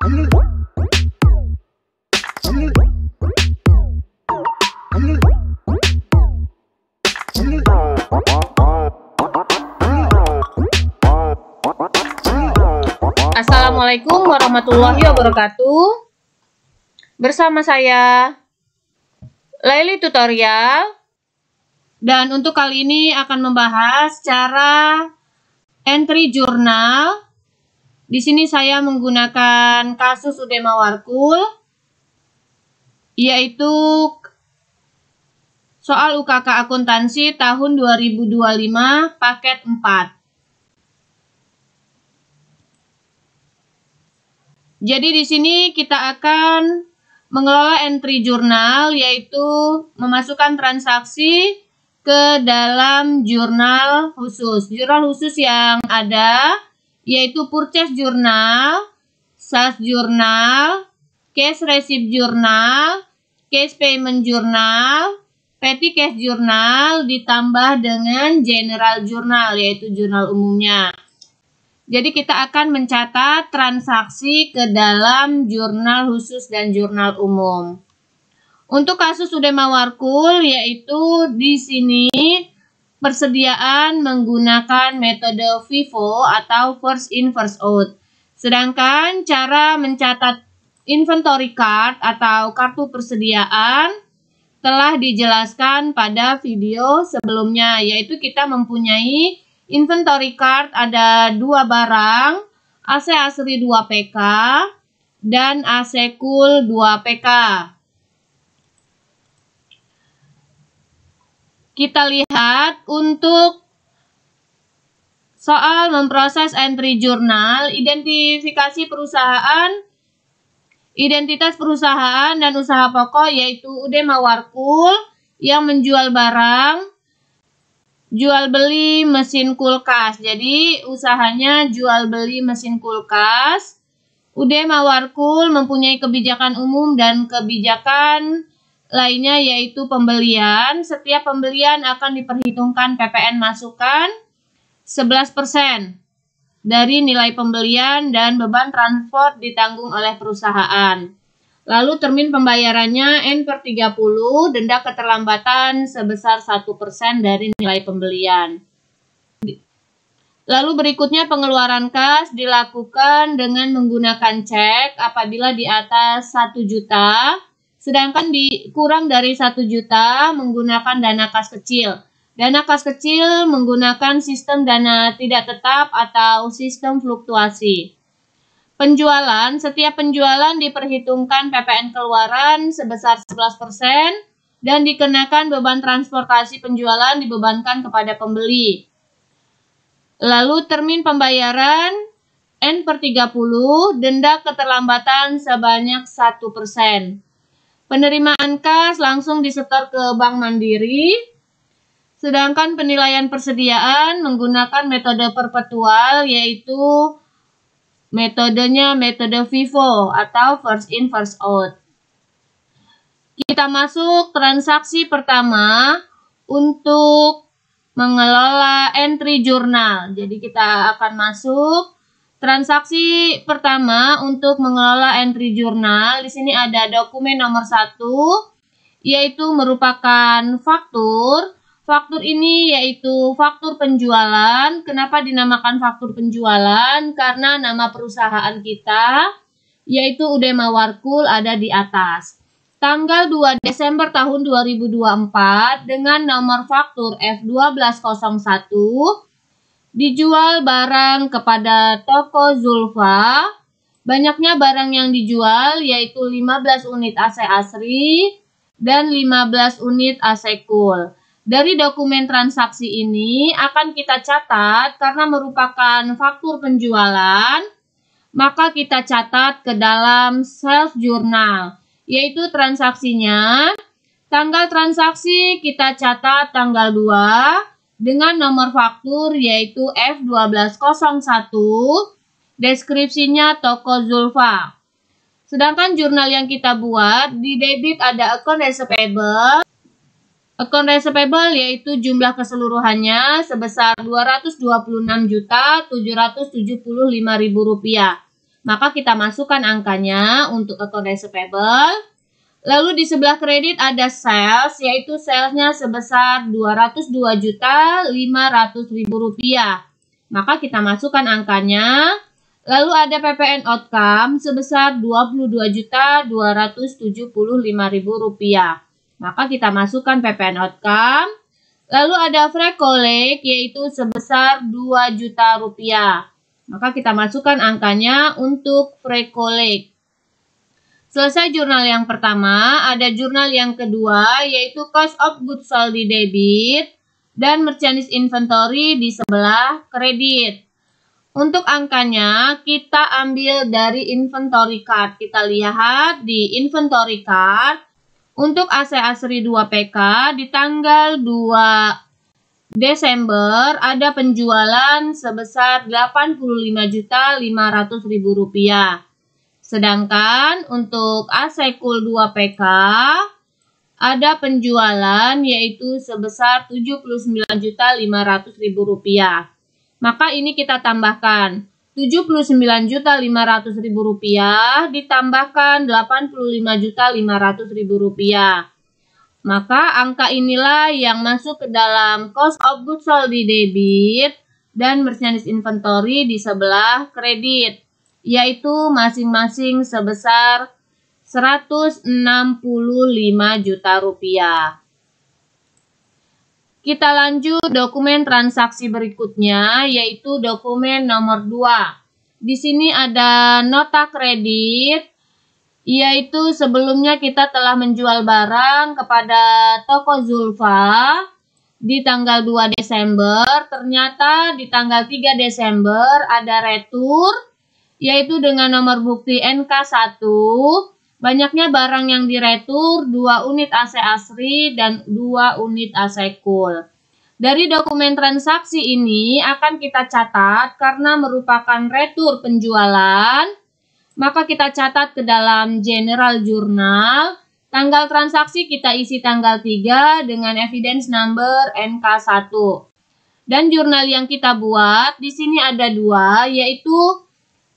Assalamualaikum warahmatullahi wabarakatuh. Bersama saya Laili Tutorial, dan untuk kali ini akan membahas cara entry jurnal. Di sini saya menggunakan kasus Udema Warkul, yaitu soal UKK akuntansi tahun 2025 paket 4. Jadi di sini kita akan mengelola entry jurnal, yaitu memasukkan transaksi ke dalam jurnal khusus. Jurnal khusus yang ada yaitu purchase jurnal, sales jurnal, cash receipt jurnal, cash payment jurnal, petty cash jurnal, ditambah dengan general jurnal, yaitu jurnal umumnya. Jadi kita akan mencatat transaksi ke dalam jurnal khusus dan jurnal umum. Untuk kasus Udema Warkul, yaitu di sini persediaan menggunakan metode FIFO atau first in first out. Sedangkan cara mencatat inventory card atau kartu persediaan telah dijelaskan pada video sebelumnya, yaitu kita mempunyai inventory card ada 2 barang, AC Asri 2 PK, dan AC Cool 2 PK. Kita lihat untuk soal memproses entry jurnal, identifikasi perusahaan, identitas perusahaan dan usaha pokok, yaitu Udema Warkul yang menjual barang, jual beli mesin kulkas. Jadi usahanya jual beli mesin kulkas. Udema Warkul mempunyai kebijakan umum dan kebijakan lainnya, yaitu pembelian. Setiap pembelian akan diperhitungkan PPN masukan 11% dari nilai pembelian dan beban transport ditanggung oleh perusahaan. Lalu termin pembayarannya N/30, denda keterlambatan sebesar 1% dari nilai pembelian. Lalu berikutnya pengeluaran kas dilakukan dengan menggunakan cek apabila di atas 1 juta, sedangkan kurang dari 1 juta menggunakan dana kas kecil. Dana kas kecil menggunakan sistem dana tidak tetap atau sistem fluktuasi. Penjualan, setiap penjualan diperhitungkan PPN keluaran sebesar 11% dan dikenakan beban transportasi penjualan dibebankan kepada pembeli. Lalu termin pembayaran N/30, denda keterlambatan sebanyak 1%. Penerimaan kas langsung disetor ke Bank Mandiri. Sedangkan penilaian persediaan menggunakan metode perpetual, yaitu metodenya metode FIFO atau first in first out. Kita masuk transaksi pertama untuk mengelola entry jurnal. Jadi kita akan masuk transaksi pertama untuk mengelola entry jurnal. Di sini ada dokumen nomor 1, yaitu merupakan faktur. Faktur ini yaitu faktur penjualan. Kenapa dinamakan faktur penjualan? Karena nama perusahaan kita, yaitu Udema Warkul, ada di atas. Tanggal 2 Desember tahun 2024 dengan nomor faktur F1201, dijual barang kepada toko Zulfa. Banyaknya barang yang dijual yaitu 15 unit AC Asri dan 15 unit AC Cool. Dari dokumen transaksi ini akan kita catat karena merupakan faktur penjualan, maka kita catat ke dalam sales jurnal, yaitu transaksinya. Tanggal transaksi kita catat tanggal 2 dengan nomor faktur yaitu F1201, deskripsinya toko Zulfa. Sedangkan jurnal yang kita buat, di debit ada account receivable. Account receivable yaitu jumlah keseluruhannya sebesar Rp226.775.000. Maka kita masukkan angkanya untuk account receivable. Lalu di sebelah kredit ada sales, yaitu salesnya sebesar Rp202.500.000. Maka kita masukkan angkanya. Lalu ada PPN outcome sebesar Rp22.275.000. Maka kita masukkan PPN outcome. Lalu ada free collect yaitu sebesar Rp2 juta. Maka kita masukkan angkanya untuk free collect. Selesai jurnal yang pertama, ada jurnal yang kedua yaitu cost of goods sold di debit dan merchandise inventory di sebelah kredit. Untuk angkanya kita ambil dari inventory card. Kita lihat di inventory card. Untuk AC Asri 2PK di tanggal 2 Desember ada penjualan sebesar Rp85.500.000. Sedangkan untuk AC Cool 2PK ada penjualan yaitu sebesar Rp79.500.000. Maka ini kita tambahkan. Rp79.500.000 ditambahkan Rp85.500.000. Maka angka inilah yang masuk ke dalam cost of goods sold di debit dan merchandise inventory di sebelah kredit, yaitu masing-masing sebesar Rp165 juta. Kita lanjut dokumen transaksi berikutnya, yaitu dokumen nomor 2. Di sini ada nota kredit, yaitu sebelumnya kita telah menjual barang kepada toko Zulfa di tanggal 2 Desember. Ternyata di tanggal 3 Desember ada retur, yaitu dengan nomor bukti NK1. Banyaknya barang yang diretur 2 unit AC Asri dan 2 unit AC Cool. Dari dokumen transaksi ini akan kita catat karena merupakan retur penjualan, maka kita catat ke dalam general journal. Tanggal transaksi kita isi tanggal 3 dengan evidence number NK1. Dan jurnal yang kita buat di sini ada 2, yaitu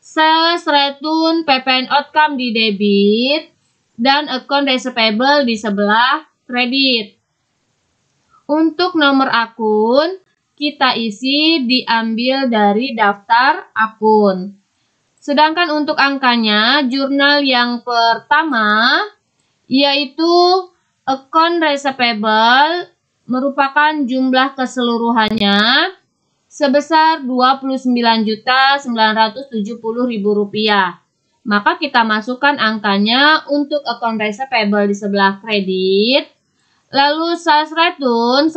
sales return PPN outcome di debit dan account receivable di sebelah kredit. Untuk nomor akun kita isi diambil dari daftar akun. Sedangkan untuk angkanya jurnal yang pertama yaitu account receivable merupakan jumlah keseluruhannya sebesar Rp29.970.000. Maka kita masukkan angkanya untuk account receivable di sebelah kredit. Lalu sales return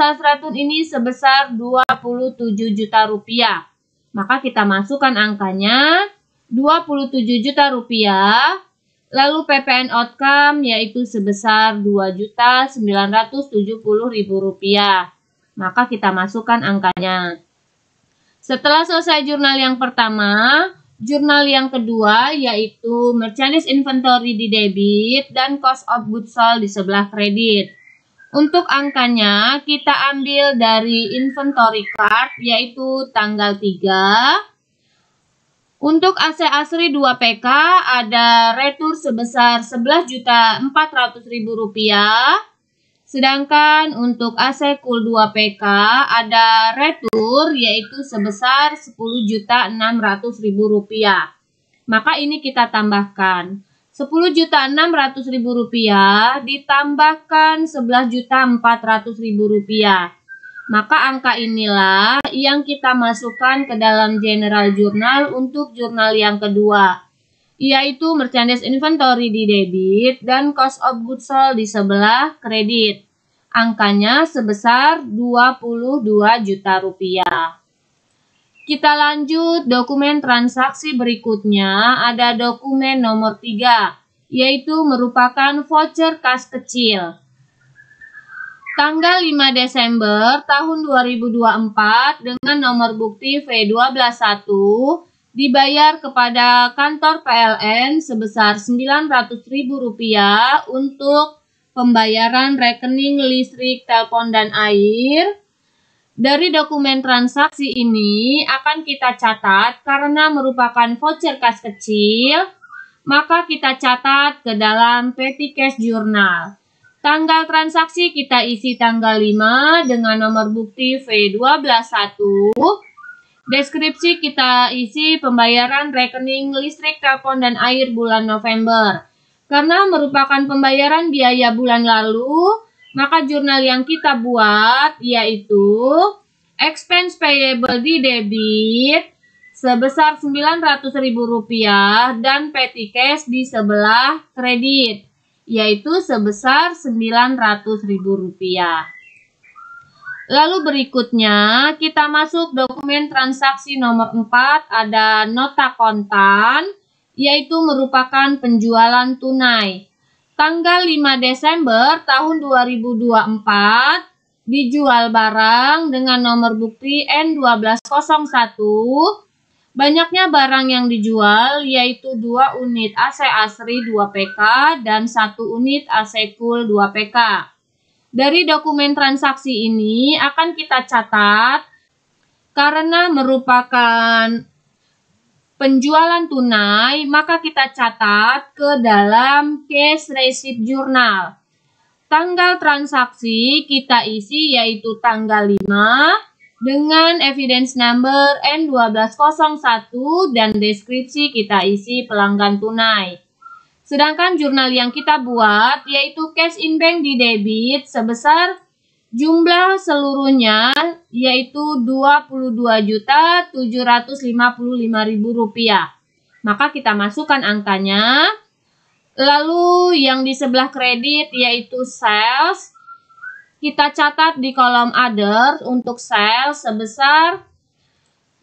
ini sebesar Rp27 juta. Maka kita masukkan angkanya Rp27 juta. Lalu PPN outcome yaitu sebesar Rp2.970.000. Maka kita masukkan angkanya. Setelah selesai jurnal yang pertama, jurnal yang kedua yaitu merchandise inventory di debit dan cost of goods sold di sebelah kredit. Untuk angkanya kita ambil dari inventory card yaitu tanggal 3. Untuk AC Asri 2PK ada retur sebesar Rp11.400.000. Sedangkan untuk AC Cool 2PK ada retur yaitu sebesar Rp10.600.000. Maka ini kita tambahkan. Rp10.600.000 ditambahkan Rp11.400.000. Maka angka inilah yang kita masukkan ke dalam general journal untuk jurnal yang kedua, yaitu merchandise inventory di debit dan cost of goods sold di sebelah kredit. Angkanya sebesar Rp22 juta. Kita lanjut dokumen transaksi berikutnya, ada dokumen nomor 3, yaitu merupakan voucher kas kecil. Tanggal 5 Desember tahun 2024 dengan nomor bukti V121 dibayar kepada kantor PLN sebesar Rp900.000 untuk pembayaran rekening listrik, telepon, dan air. Dari dokumen transaksi ini akan kita catat karena merupakan voucher kas kecil, maka kita catat ke dalam petty cash journal. Tanggal transaksi kita isi tanggal 5 dengan nomor bukti V121. Deskripsi kita isi pembayaran rekening listrik, telepon, dan air bulan November. Karena merupakan pembayaran biaya bulan lalu, maka jurnal yang kita buat yaitu expense payable di debit sebesar Rp900.000 dan petty cash di sebelah kredit yaitu sebesar Rp900.000. Lalu berikutnya kita masuk dokumen transaksi nomor 4, ada nota kontan yaitu merupakan penjualan tunai. Tanggal 5 Desember tahun 2024 dijual barang dengan nomor bukti N1201. Banyaknya barang yang dijual yaitu 2 unit AC Asri 2PK dan 1 unit AC Cool 2PK. Dari dokumen transaksi ini akan kita catat karena merupakan penjualan tunai, maka kita catat ke dalam cash receipt journal. Tanggal transaksi kita isi yaitu tanggal 5 dengan evidence number N1201 dan deskripsi kita isi pelanggan tunai. Sedangkan jurnal yang kita buat yaitu cash in bank di debit sebesar jumlah seluruhnya yaitu Rp22.755.000. Maka kita masukkan angkanya. Lalu yang di sebelah kredit yaitu sales. Kita catat di kolom other untuk sales sebesar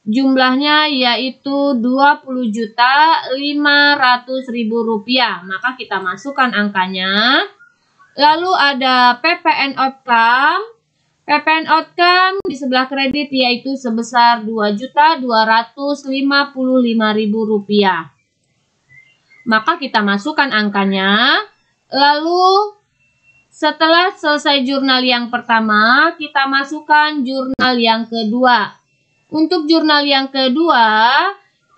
jumlahnya yaitu Rp20.500.000. Maka kita masukkan angkanya. Lalu ada PPN outcome. PPN outcome di sebelah kredit yaitu sebesar Rp2.255.000. Maka kita masukkan angkanya. Lalu setelah selesai jurnal yang pertama, kita masukkan jurnal yang kedua. Untuk jurnal yang kedua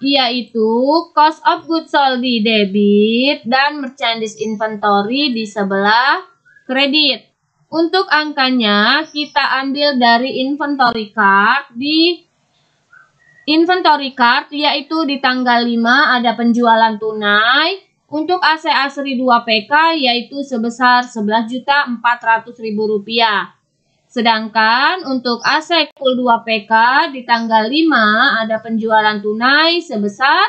yaitu cost of goods sold di debit dan merchandise inventory di sebelah kredit. Untuk angkanya kita ambil dari inventory card. Di inventory card yaitu di tanggal 5 ada penjualan tunai. Untuk AC Asri 2PK yaitu sebesar Rp11.400.000. Sedangkan untuk AC Cool 2PK di tanggal 5 ada penjualan tunai sebesar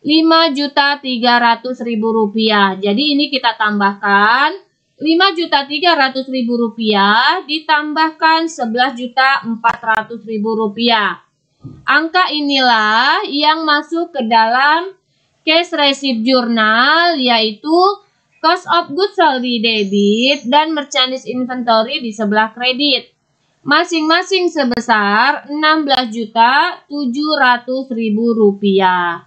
Rp5.300.000. Jadi ini kita tambahkan Rp5.300.000 ditambahkan Rp11.400.000. Angka inilah yang masuk ke dalam cash receipt journal yaitu cost of goods sold di debit dan merchandise inventory di sebelah kredit. Masing-masing sebesar Rp16.700.000.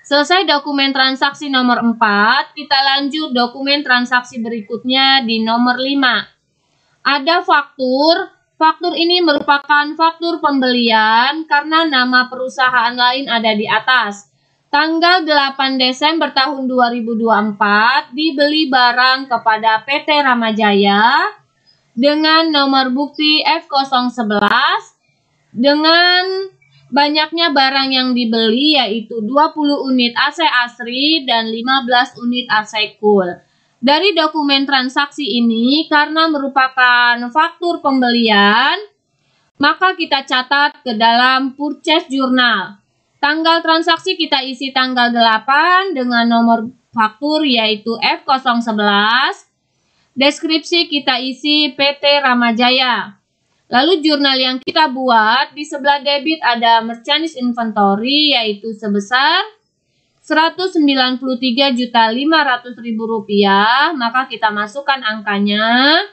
Selesai dokumen transaksi nomor 4, kita lanjut dokumen transaksi berikutnya di nomor 5. Ada faktur. Faktur ini merupakan faktur pembelian karena nama perusahaan lain ada di atas. Tanggal 8 Desember tahun 2024 dibeli barang kepada PT Ramajaya dengan nomor bukti F011 dengan banyaknya barang yang dibeli yaitu 20 unit AC Asri dan 15 unit AC Cool. Dari dokumen transaksi ini karena merupakan faktur pembelian, maka kita catat ke dalam purchase journal. Tanggal transaksi kita isi tanggal 8 dengan nomor faktur yaitu F011. Deskripsi kita isi PT Ramajaya. Lalu jurnal yang kita buat di sebelah debit ada merchandise inventory yaitu sebesar Rp193.500.000. Maka kita masukkan angkanya.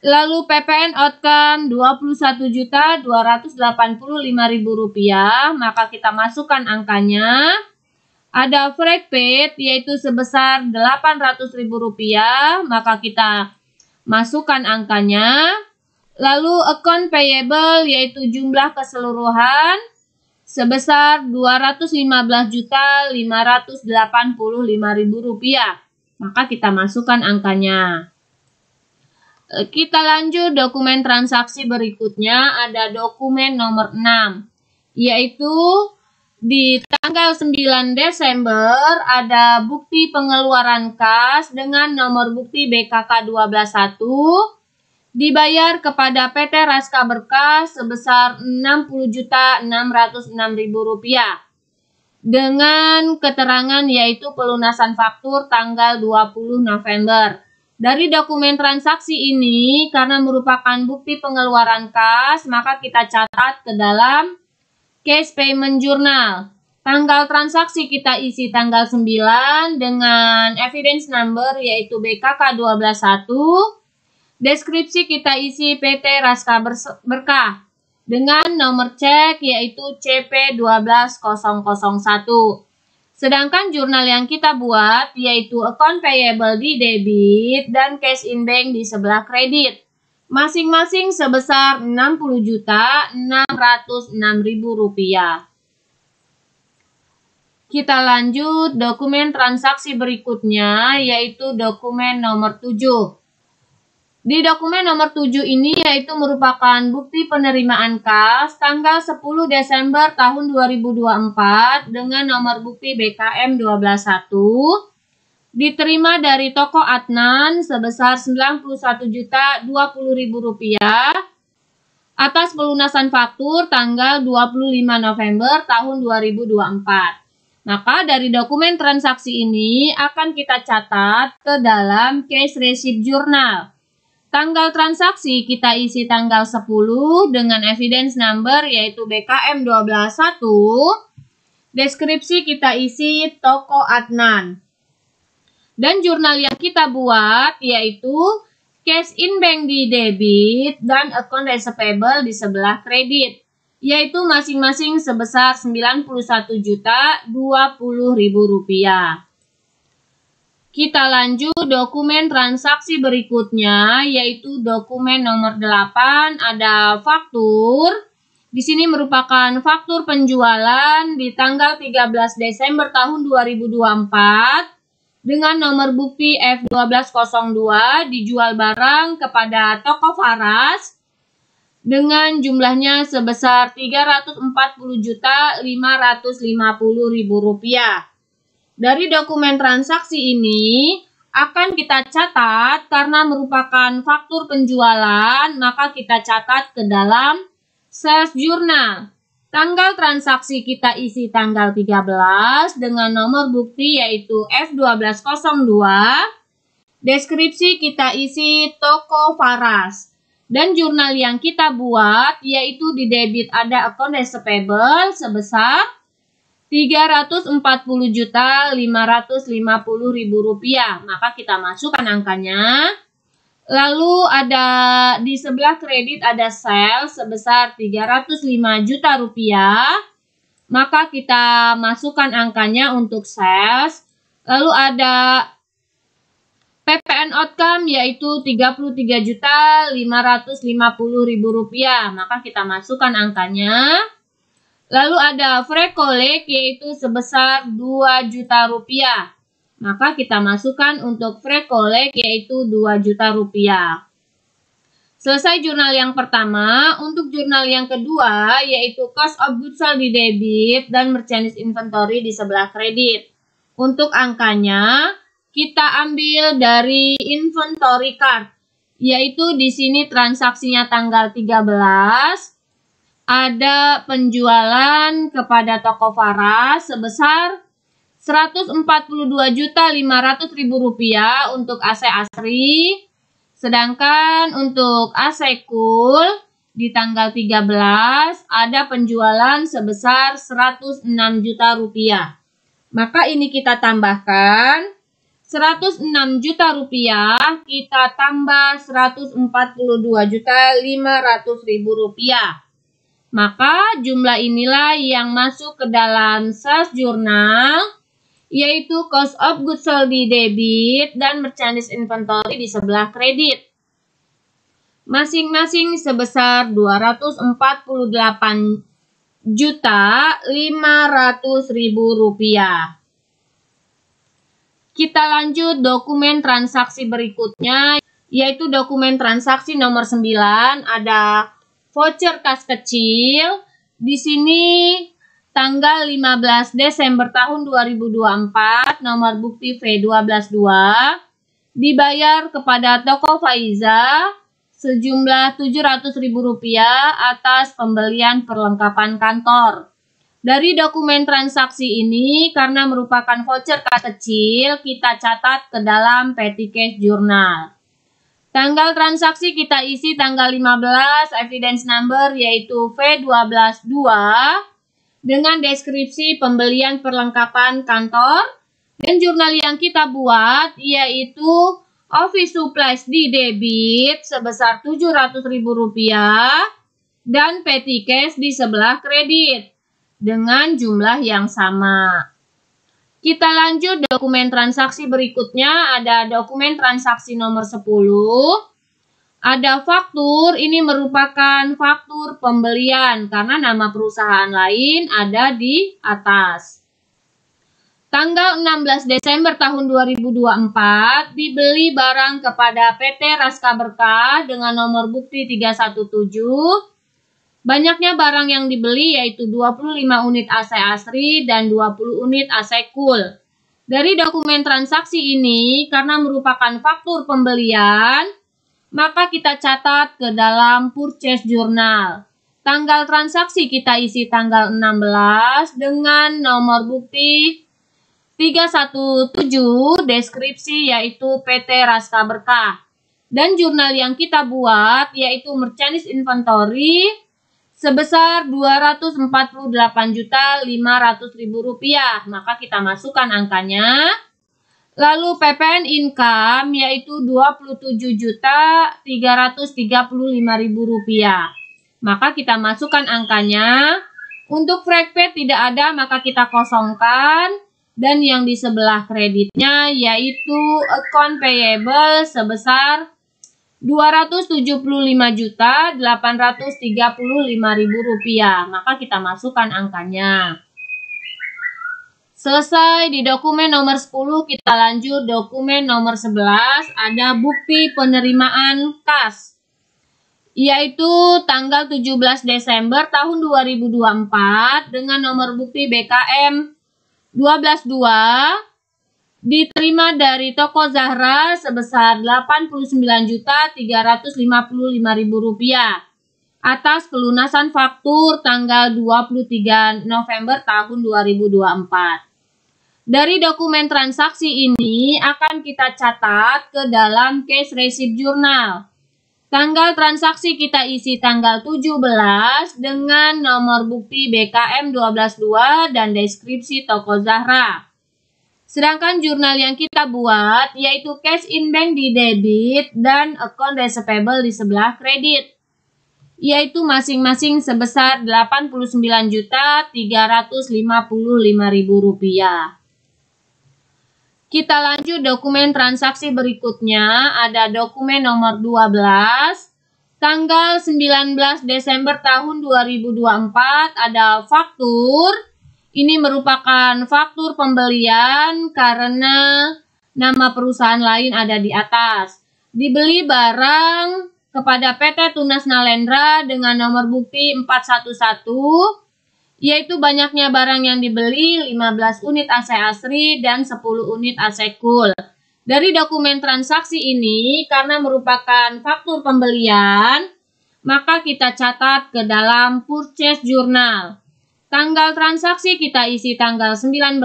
Lalu PPN outcome Rp21.285.000, maka kita masukkan angkanya. Ada freight paid yaitu sebesar Rp800.000, maka kita masukkan angkanya. Lalu account payable yaitu jumlah keseluruhan sebesar Rp215.585.000. Maka kita masukkan angkanya. Kita lanjut dokumen transaksi berikutnya, ada dokumen nomor 6, yaitu di tanggal 9 Desember ada bukti pengeluaran kas dengan nomor bukti BKK 121 dibayar kepada PT Raska Berkas sebesar Rp60.606.000 dengan keterangan yaitu pelunasan faktur tanggal 20 November. Dari dokumen transaksi ini, karena merupakan bukti pengeluaran kas, maka kita catat ke dalam Cash Payment Journal. Tanggal transaksi kita isi tanggal 9 dengan evidence number yaitu BKK 121. Deskripsi kita isi PT Raska Berkah dengan nomor cek yaitu CP12001. Sedangkan jurnal yang kita buat yaitu account payable di debit dan cash in bank di sebelah kredit. Masing-masing sebesar Rp60.606.000. Kita lanjut dokumen transaksi berikutnya yaitu dokumen nomor 7. Di dokumen nomor 7 ini yaitu merupakan bukti penerimaan kas tanggal 10 Desember tahun 2024 dengan nomor bukti BKM 121 diterima dari toko Adnan sebesar Rp91.020.000 atas pelunasan faktur tanggal 25 November tahun 2024. Maka dari dokumen transaksi ini akan kita catat ke dalam Cash Receipt Journal. Tanggal transaksi kita isi tanggal 10 dengan evidence number yaitu BKM 121. Deskripsi kita isi toko Adnan. Dan jurnal yang kita buat yaitu cash in bank di debit dan account receivable di sebelah kredit. Yaitu masing-masing sebesar Rp91.020.000. Kita lanjut dokumen transaksi berikutnya yaitu dokumen nomor 8, ada faktur. Di sini merupakan faktur penjualan di tanggal 13 Desember tahun 2024 dengan nomor bukti F1202 dijual barang kepada toko Faras dengan jumlahnya sebesar Rp340.550.000. Dari dokumen transaksi ini akan kita catat karena merupakan faktur penjualan, maka kita catat ke dalam sales journal. Tanggal transaksi kita isi tanggal 13 dengan nomor bukti yaitu F1202. Deskripsi kita isi toko Faras. Dan jurnal yang kita buat yaitu di debit ada account receivable sebesar Rp340.550.000. Maka kita masukkan angkanya. Lalu ada di sebelah kredit ada sales sebesar Rp305 juta. Maka kita masukkan angkanya untuk sales. Lalu ada PPN outcome yaitu Rp33.550.000. Maka kita masukkan angkanya. Lalu ada free collect yaitu sebesar Rp2 juta. Maka kita masukkan untuk free collect yaitu Rp2 juta. Selesai jurnal yang pertama. Untuk jurnal yang kedua yaitu cost of goods sold di debit dan merchandise inventory di sebelah kredit. Untuk angkanya kita ambil dari inventory card yaitu di sini transaksinya tanggal 13. Ada penjualan kepada toko Faras sebesar Rp142.500.000 untuk AC Asri. Sedangkan untuk AC Cool di tanggal 13 ada penjualan sebesar Rp106 juta. Maka ini kita tambahkan Rp106 juta kita tambah Rp142.500.000. Maka jumlah inilah yang masuk ke dalam sales journal, yaitu cost of goods sold di debit dan merchandise inventory di sebelah kredit. masing-masing sebesar Rp248.500.000. Kita lanjut dokumen transaksi berikutnya, yaitu dokumen transaksi nomor 9, ada voucher kas kecil. Di sini tanggal 15 Desember tahun 2024, nomor bukti V122, dibayar kepada toko Faiza sejumlah Rp700.000 atas pembelian perlengkapan kantor. Dari dokumen transaksi ini, karena merupakan voucher kas kecil, kita catat ke dalam petty cash jurnal. Tanggal transaksi kita isi tanggal 15, evidence number yaitu V122, dengan deskripsi pembelian perlengkapan kantor, dan jurnal yang kita buat yaitu office supplies di debit sebesar Rp700.000 dan petty cash di sebelah kredit dengan jumlah yang sama. Kita lanjut dokumen transaksi berikutnya, ada dokumen transaksi nomor 10. Ada faktur, ini merupakan faktur pembelian karena nama perusahaan lain ada di atas. Tanggal 16 Desember tahun 2024 dibeli barang kepada PT Raska Berkah dengan nomor bukti 317. Banyaknya barang yang dibeli yaitu 25 unit AC Asri dan 20 unit AC Cool. Dari dokumen transaksi ini, karena merupakan faktur pembelian, maka kita catat ke dalam purchase journal. Tanggal transaksi kita isi tanggal 16 dengan nomor bukti 317, deskripsi yaitu PT Raska Berkah. Dan jurnal yang kita buat yaitu merchandise inventory sebesar Rp248.500.000, maka kita masukkan angkanya. Lalu PPN income yaitu Rp27.335.000, maka kita masukkan angkanya. Untuk fresh pay tidak ada, maka kita kosongkan. Dan yang di sebelah kreditnya yaitu account payable sebesar Rp275.835.000, maka kita masukkan angkanya. Selesai di dokumen nomor 10, kita lanjut dokumen nomor 11, ada bukti penerimaan kas, yaitu tanggal 17 Desember tahun 2024 dengan nomor bukti BKM 122, diterima dari toko Zahra sebesar Rp89.355.000 atas pelunasan faktur tanggal 23 November tahun 2024. Dari dokumen transaksi ini akan kita catat ke dalam cash receipt journal. Tanggal transaksi kita isi tanggal 17 dengan nomor bukti BKM 122 dan deskripsi toko Zahra. Sedangkan jurnal yang kita buat yaitu cash in bank di debit dan account receivable di sebelah kredit, yaitu masing-masing sebesar Rp89.355.000. Kita lanjut dokumen transaksi berikutnya, ada dokumen nomor 12. Tanggal 19 Desember tahun 2024 ada faktur. Ini merupakan faktur pembelian karena nama perusahaan lain ada di atas. Dibeli barang kepada PT Tunas Nalendra dengan nomor bukti 411, yaitu banyaknya barang yang dibeli 15 unit AC Asri dan 10 unit AC Cool. Dari dokumen transaksi ini, karena merupakan faktur pembelian, maka kita catat ke dalam purchase journal. Tanggal transaksi kita isi tanggal 19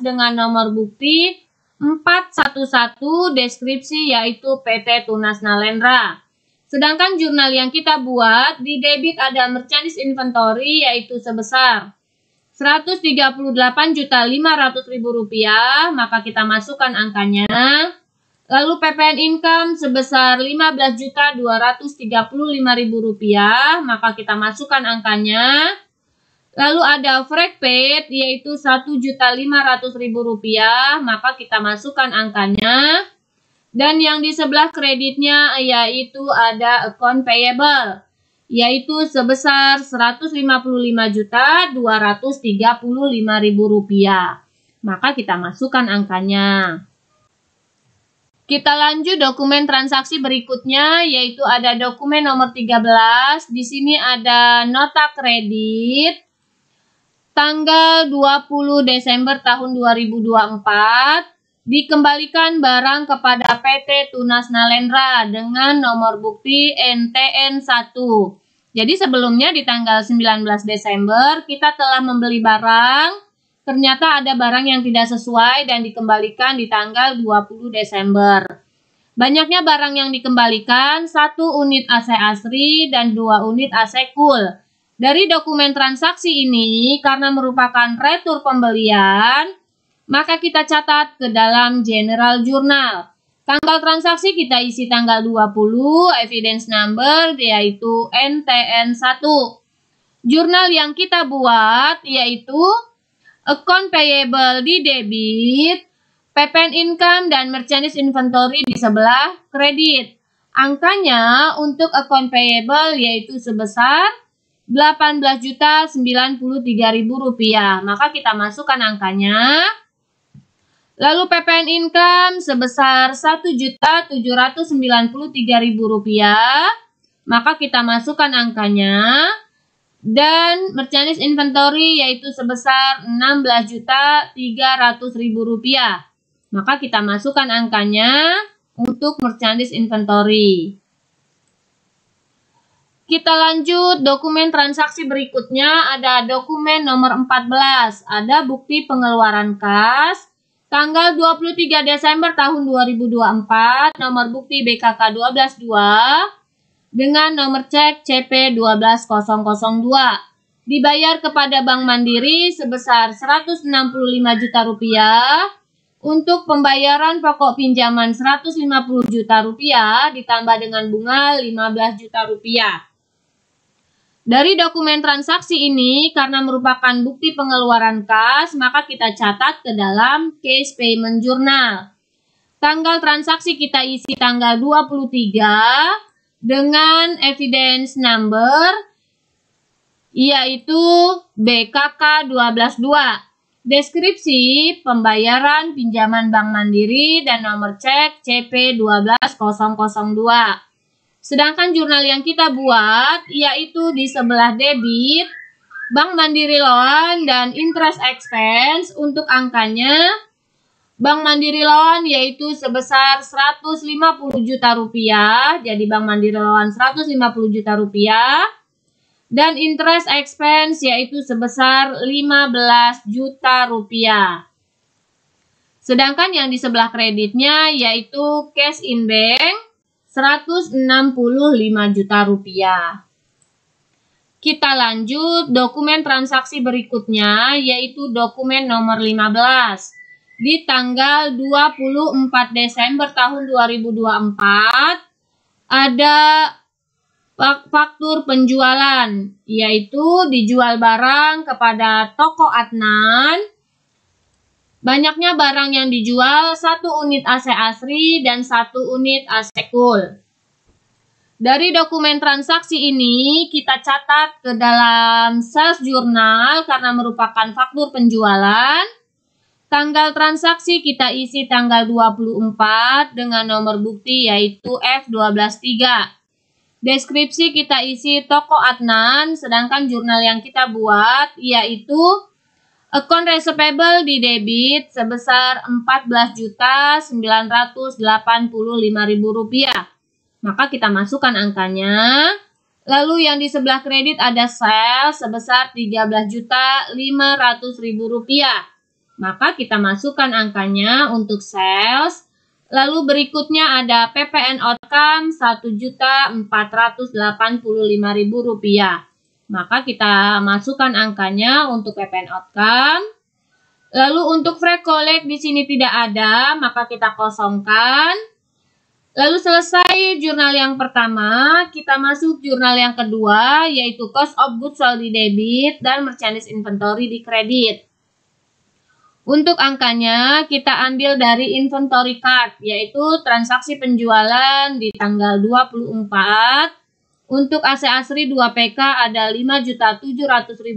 dengan nomor bukti 411, deskripsi yaitu PT Tunas Nalendra. Sedangkan jurnal yang kita buat di debit ada merchandise inventory yaitu sebesar Rp138.500.000, maka kita masukkan angkanya. Lalu PPN income sebesar Rp15.235.000, maka kita masukkan angkanya. Lalu ada fresh paid yaitu Rp1.500.000, maka kita masukkan angkanya. Dan yang di sebelah kreditnya yaitu ada account payable, yaitu sebesar Rp155.235.000. Maka kita masukkan angkanya. Kita lanjut dokumen transaksi berikutnya, yaitu ada dokumen nomor 13. Di sini ada nota kredit tanggal 20 Desember tahun 2024. Dikembalikan barang kepada PT Tunas Nalendra dengan nomor bukti NTN1. Jadi sebelumnya di tanggal 19 Desember kita telah membeli barang, ternyata ada barang yang tidak sesuai dan dikembalikan di tanggal 20 Desember. Banyaknya barang yang dikembalikan, 1 unit AC Asri dan 2 unit AC Cool. Dari dokumen transaksi ini, karena merupakan retur pembelian, maka kita catat ke dalam General Journal. Tanggal transaksi kita isi tanggal 20, evidence number yaitu NTN1. Jurnal yang kita buat yaitu account payable di debit, PPN income dan merchandise inventory di sebelah kredit. Angkanya untuk account payable yaitu sebesar Rp18.093.000. Maka kita masukkan angkanya. Lalu PPN income sebesar Rp1.793.000, maka kita masukkan angkanya. Dan merchandise inventory yaitu sebesar Rp16.300.000, maka kita masukkan angkanya untuk merchandise inventory. Kita lanjut dokumen transaksi berikutnya, ada dokumen nomor 14, ada bukti pengeluaran kas. Tanggal 23 Desember tahun 2024, nomor bukti BKK 122 dengan nomor cek CP 12002. Dibayar kepada Bank Mandiri sebesar Rp165 juta untuk pembayaran pokok pinjaman Rp150 juta ditambah dengan bunga Rp15 juta. Dari dokumen transaksi ini, karena merupakan bukti pengeluaran kas, maka kita catat ke dalam Case Payment Journal. Tanggal transaksi kita isi tanggal 23 dengan evidence number, yaitu BKK 122. Deskripsi pembayaran pinjaman Bank Mandiri dan nomor cek CP 12002. Sedangkan jurnal yang kita buat yaitu di sebelah debit, Bank Mandiri Loan dan interest expense. Untuk angkanya, Bank Mandiri Loan yaitu sebesar Rp150 juta. Jadi Bank Mandiri Loan Rp150 juta. Dan interest expense yaitu sebesar Rp15 juta. Sedangkan yang di sebelah kreditnya yaitu cash in bank Rp165 juta. Kita lanjut dokumen transaksi berikutnya, yaitu dokumen nomor 15. Di tanggal 24 Desember tahun 2024, ada faktur penjualan, yaitu dijual barang kepada toko Adnan. Banyaknya barang yang dijual, 1 unit AC Asri dan 1 unit AC Cool. Dari dokumen transaksi ini kita catat ke dalam sales journal karena merupakan faktur penjualan. Tanggal transaksi kita isi tanggal 24 dengan nomor bukti yaitu F123. Deskripsi kita isi toko Adnan, sedangkan jurnal yang kita buat yaitu account receivable di debit sebesar Rp14.985.000. Maka kita masukkan angkanya. Lalu yang di sebelah kredit ada sales sebesar Rp13.500.000. Maka kita masukkan angkanya untuk sales. Lalu berikutnya ada PPN outcome Rp1.485.000. Maka kita masukkan angkanya untuk PPN outcome. Lalu untuk free collect di sini tidak ada, maka kita kosongkan. Lalu selesai jurnal yang pertama, kita masuk jurnal yang kedua, yaitu cost of goods sold di debit dan merchandise inventory di kredit. Untuk angkanya kita ambil dari inventory card, yaitu transaksi penjualan di tanggal 24. Untuk AC Asri 2PK ada Rp5.700.000.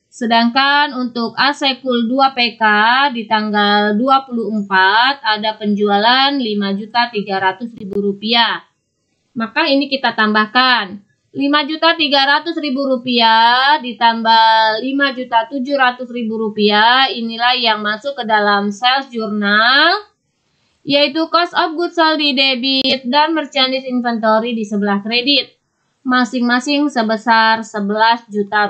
Sedangkan untuk AC Cool 2PK di tanggal 24 ada penjualan Rp5.300.000. Maka ini kita tambahkan. Rp5.300.000 ditambah Rp5.700.000, inilah yang masuk ke dalam sales journal, yaitu cost of goods sold di debit dan merchandise inventory di sebelah kredit, masing-masing sebesar Rp11 juta.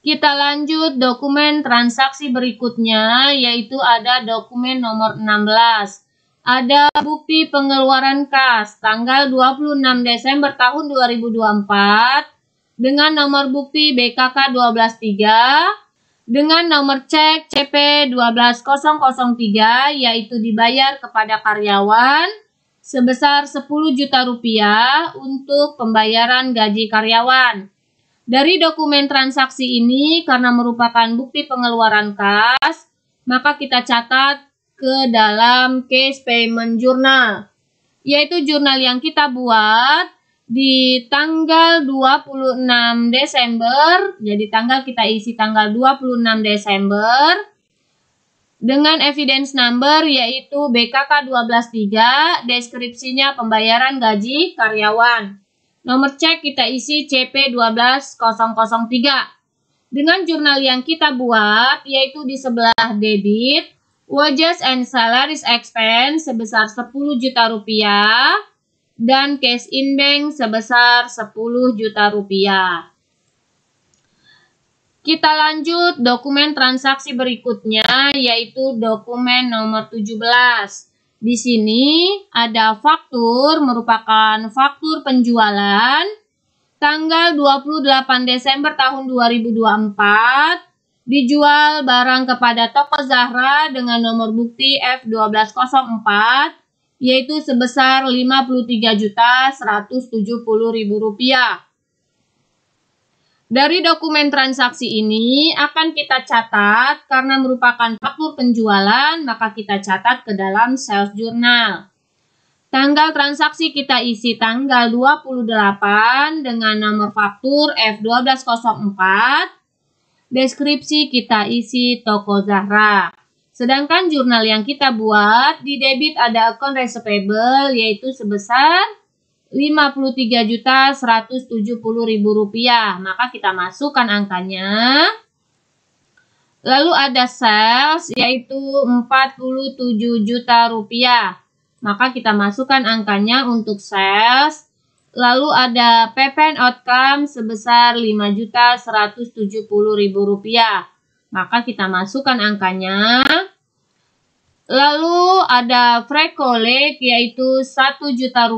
Kita lanjut dokumen transaksi berikutnya, yaitu ada dokumen nomor 16. Ada bukti pengeluaran kas tanggal 26 Desember tahun 2024 dengan nomor bukti BKK 123 dengan nomor cek CP 12003, yaitu dibayar kepada karyawan sebesar Rp10 juta untuk pembayaran gaji karyawan. Dari dokumen transaksi ini, karena merupakan bukti pengeluaran kas, maka kita catat ke dalam case payment journal, yaitu jurnal yang kita buat di tanggal 26 Desember. Jadi tanggal kita isi tanggal 26 Desember dengan evidence number yaitu BKK 123, deskripsinya pembayaran gaji karyawan. Nomor cek kita isi CP 12003. Dengan jurnal yang kita buat yaitu di sebelah debit, wages and salaries expense sebesar Rp10 juta dan cash in bank sebesar Rp10 juta. Kita lanjut dokumen transaksi berikutnya, yaitu dokumen nomor 17. Di sini ada faktur, merupakan faktur penjualan tanggal 28 Desember tahun 2024. Dijual barang kepada toko Zahra dengan nomor bukti F1204, yaitu sebesar Rp53.170.000. Dari dokumen transaksi ini akan kita catat, karena merupakan faktur penjualan, maka kita catat ke dalam sales journal. Tanggal transaksi kita isi tanggal 28 dengan nomor faktur F1204. Deskripsi kita isi toko Zahra. Sedangkan jurnal yang kita buat di debit ada account receivable, yaitu sebesar Rp53.170.000. Maka kita masukkan angkanya. Lalu ada sales yaitu Rp47 juta. Maka kita masukkan angkanya untuk sales. Lalu ada PPN outcome sebesar Rp5.170.000. Maka kita masukkan angkanya. Lalu ada free collect yaitu Rp1 juta.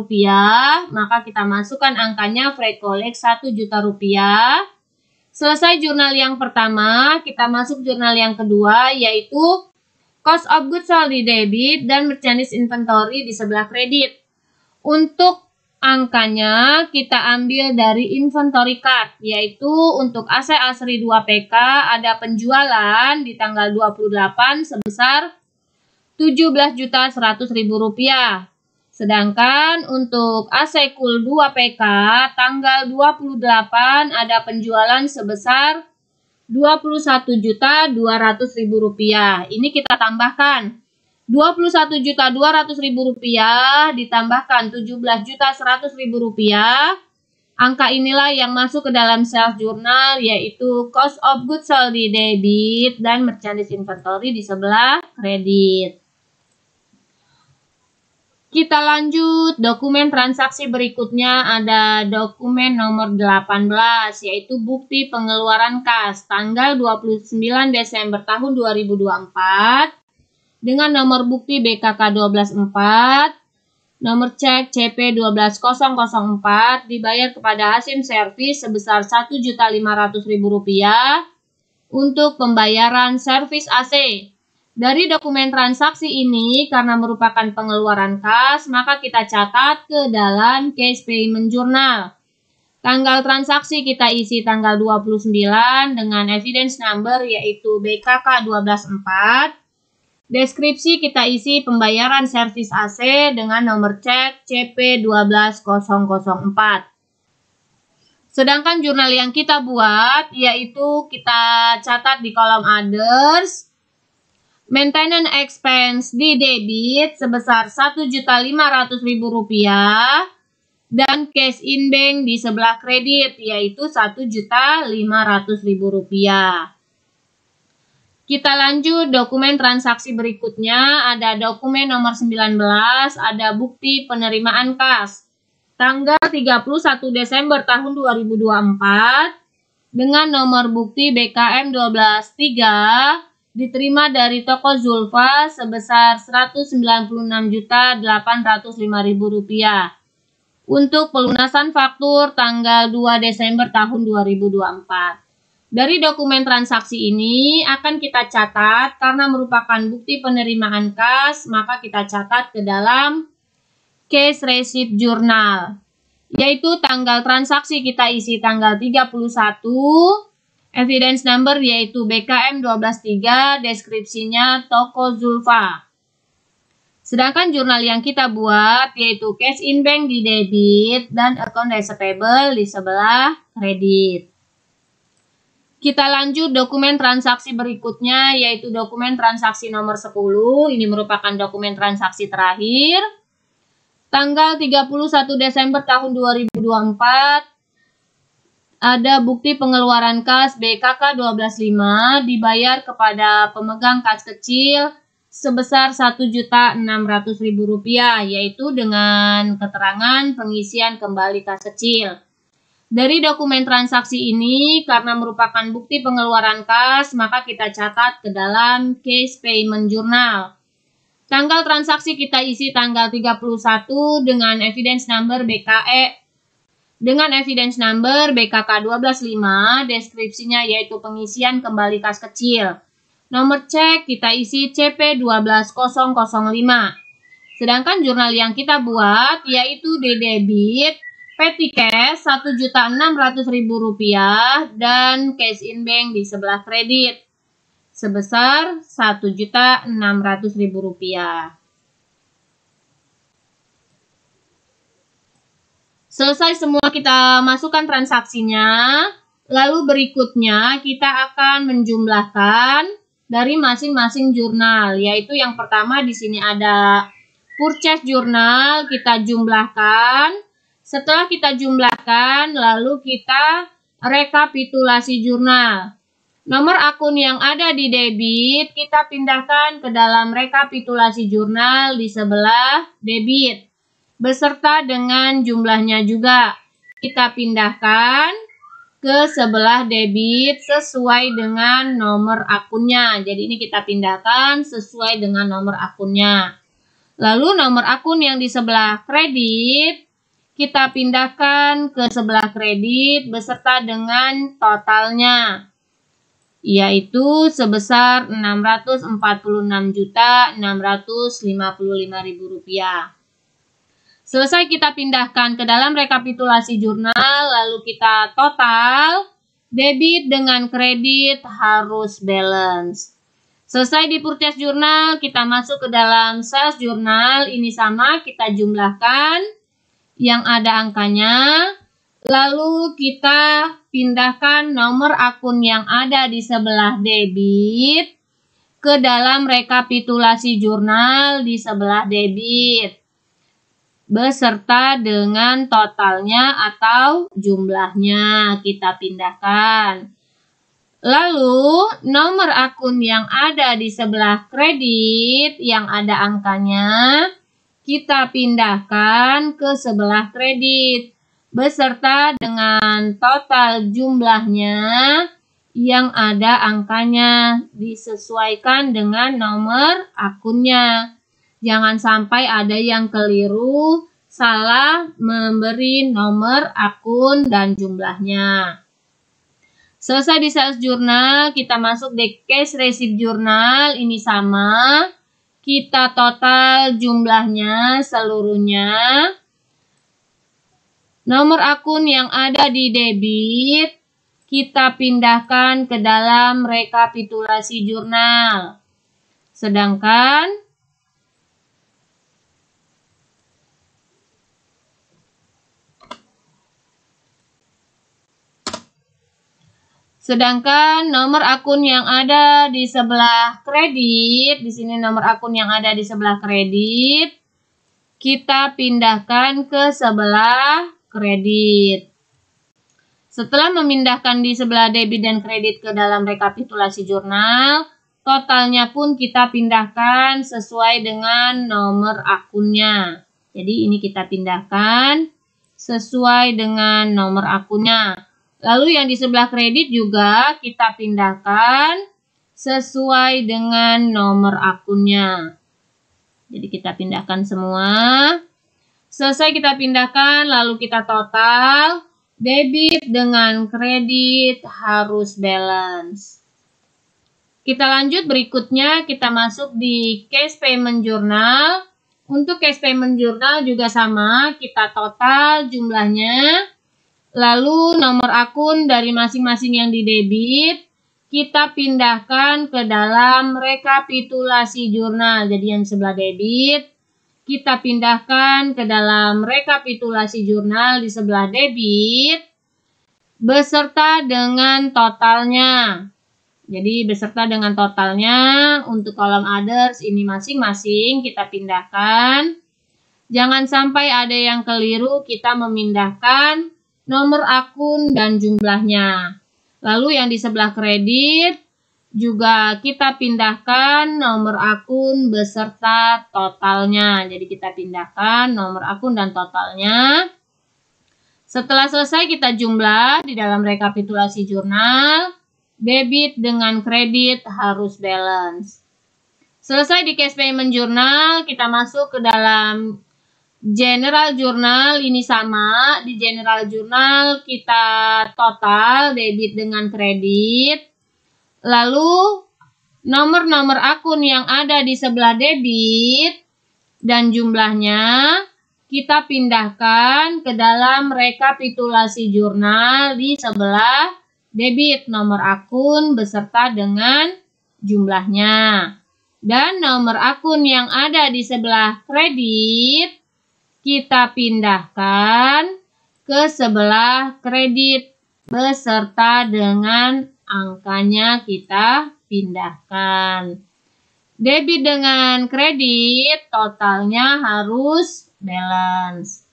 Maka kita masukkan angkanya free collect Rp1 juta. Selesai jurnal yang pertama, kita masuk jurnal yang kedua, yaitu cost of goods sold di debit dan merchandise inventory di sebelah kredit. Untuk angkanya kita ambil dari inventory card, yaitu untuk AC Asri 2PK ada penjualan di tanggal 28 sebesar Rp17.100.000. Sedangkan untuk AC Cool 2PK tanggal 28 ada penjualan sebesar Rp21.200.000. Ini kita tambahkan. Rp21.200.000 ditambahkan Rp17.100.000. Angka inilah yang masuk ke dalam sales journal, yaitu cost of goods sold di debit dan merchandise inventory di sebelah kredit. Kita lanjut dokumen transaksi berikutnya, ada dokumen nomor 18, yaitu bukti pengeluaran kas tanggal 29 Desember tahun 2024 dengan nomor bukti BKK 124, nomor cek CP 12004, dibayar kepada Hasim Servis sebesar Rp1.500.000 untuk pembayaran servis AC. Dari dokumen transaksi ini, karena merupakan pengeluaran kas, maka kita catat ke dalam case payment journal. Tanggal transaksi kita isi tanggal 29 dengan evidence number yaitu BKK 124. Deskripsi kita isi pembayaran servis AC dengan nomor cek CP 12004. Sedangkan jurnal yang kita buat yaitu kita catat di kolom others. Maintenance expense di debit sebesar Rp1.500.000 dan cash in bank di sebelah kredit yaitu Rp1.500.000. Kita lanjut dokumen transaksi berikutnya, ada dokumen nomor 19, ada bukti penerimaan kas. Tanggal 31 Desember tahun 2024 dengan nomor bukti BKM 123 diterima dari toko Zulfa sebesar Rp196.805.000 untuk pelunasan faktur tanggal 2 Desember tahun 2024. Dari dokumen transaksi ini akan kita catat karena merupakan bukti penerimaan kas, maka kita catat ke dalam case receipt journal. Yaitu tanggal transaksi kita isi tanggal 31, evidence number yaitu BKM 123, deskripsinya toko Zulfa. Sedangkan jurnal yang kita buat yaitu cash in bank di debit dan account receivable di sebelah kredit. Kita lanjut dokumen transaksi berikutnya yaitu dokumen transaksi nomor 10. Ini merupakan dokumen transaksi terakhir. Tanggal 31 Desember tahun 2024 ada bukti pengeluaran kas BKK 125 dibayar kepada pemegang kas kecil sebesar Rp1.600.000 yaitu dengan keterangan pengisian kembali kas kecil. Dari dokumen transaksi ini, karena merupakan bukti pengeluaran kas, maka kita catat ke dalam case payment journal. Tanggal transaksi kita isi tanggal 31 dengan evidence number BKK 125, deskripsinya yaitu pengisian kembali kas kecil. Nomor cek kita isi CP 12005. Sedangkan jurnal yang kita buat yaitu di debit petty cash Rp1.600.000 dan cash in bank di sebelah kredit sebesar Rp1.600.000. Selesai semua kita masukkan transaksinya, lalu berikutnya kita akan menjumlahkan dari masing-masing jurnal, yaitu yang pertama di sini ada purchase journal, kita jumlahkan. Setelah kita jumlahkan, lalu kita rekapitulasi jurnal. Nomor akun yang ada di debit, kita pindahkan ke dalam rekapitulasi jurnal di sebelah debit. Beserta dengan jumlahnya juga. Kita pindahkan ke sebelah debit sesuai dengan nomor akunnya. Jadi ini kita pindahkan sesuai dengan nomor akunnya. Lalu nomor akun yang di sebelah kredit, kita pindahkan ke sebelah kredit beserta dengan totalnya, yaitu sebesar Rp646.655.000. Selesai kita pindahkan ke dalam rekapitulasi jurnal, lalu kita total, debit dengan kredit harus balance. Selesai di purchase journal, kita masuk ke dalam sales journal, ini sama, kita jumlahkan yang ada angkanya, lalu kita pindahkan nomor akun yang ada di sebelah debit ke dalam rekapitulasi jurnal di sebelah debit beserta dengan totalnya atau jumlahnya kita pindahkan. Lalu nomor akun yang ada di sebelah kredit yang ada angkanya kita pindahkan ke sebelah kredit beserta dengan total jumlahnya yang ada angkanya disesuaikan dengan nomor akunnya. Jangan sampai ada yang keliru, salah memberi nomor akun dan jumlahnya. Selesai di sales journal, kita masuk di cash receipt journal, ini sama. Kita total jumlahnya seluruhnya Nomor akun yang ada di debit kita pindahkan ke dalam rekapitulasi jurnal. Sedangkan nomor akun yang ada di sebelah kredit, di sini nomor akun yang ada di sebelah kredit, kita pindahkan ke sebelah kredit. Setelah memindahkan di sebelah debit dan kredit ke dalam rekapitulasi jurnal, totalnya pun kita pindahkan sesuai dengan nomor akunnya. Jadi ini kita pindahkan sesuai dengan nomor akunnya. Lalu yang di sebelah kredit juga kita pindahkan sesuai dengan nomor akunnya. Jadi kita pindahkan semua. Selesai kita pindahkan, lalu kita total. Debit dengan kredit harus balance. Kita lanjut berikutnya, kita masuk di cash payment journal. Untuk cash payment journal juga sama, kita total jumlahnya. Lalu nomor akun dari masing-masing yang di debit, kita pindahkan ke dalam rekapitulasi jurnal. Jadi yang sebelah debit, kita pindahkan ke dalam rekapitulasi jurnal di sebelah debit beserta dengan totalnya. Jadi beserta dengan totalnya untuk kolom others ini masing-masing kita pindahkan. Jangan sampai ada yang keliru, kita memindahkan nomor akun dan jumlahnya. Lalu yang di sebelah kredit juga kita pindahkan nomor akun beserta totalnya. Jadi kita pindahkan nomor akun dan totalnya. Setelah selesai kita jumlah di dalam rekapitulasi jurnal. Debit dengan kredit harus balance. Selesai di cash payment journal, kita masuk ke dalam general journal. Ini sama, di general journal kita total debit dengan kredit. Lalu nomor-nomor akun yang ada di sebelah debit dan jumlahnya kita pindahkan ke dalam rekapitulasi jurnal di sebelah debit, nomor akun beserta dengan jumlahnya. Dan nomor akun yang ada di sebelah kredit kita pindahkan ke sebelah kredit beserta dengan angkanya kita pindahkan. Debit dengan kredit totalnya harus balance.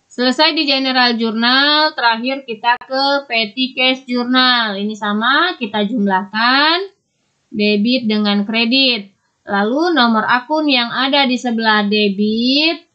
Selesai di general journal, terakhir kita ke petty cash journal. Ini sama, kita jumlahkan debit dengan kredit. Lalu nomor akun yang ada di sebelah debit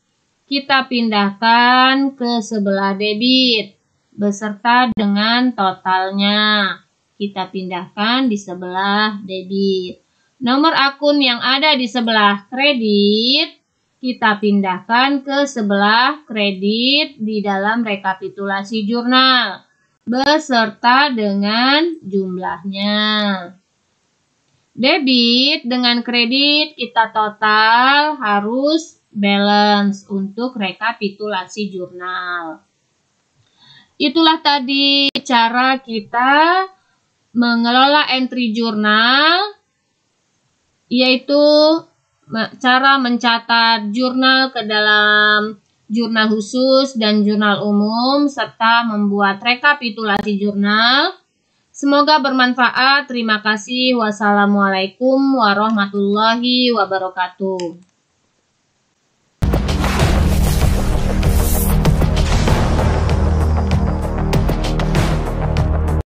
kita pindahkan ke sebelah debit beserta dengan totalnya. Kita pindahkan di sebelah debit. Nomor akun yang ada di sebelah kredit kita pindahkan ke sebelah kredit di dalam rekapitulasi jurnal beserta dengan jumlahnya. Debit dengan kredit kita total harus balance untuk rekapitulasi jurnal. Itulah tadi cara kita mengelola entry jurnal, yaitu cara mencatat jurnal ke dalam jurnal khusus dan jurnal umum, serta membuat rekapitulasi jurnal. Semoga bermanfaat. Terima kasih. Wassalamualaikum warahmatullahi wabarakatuh.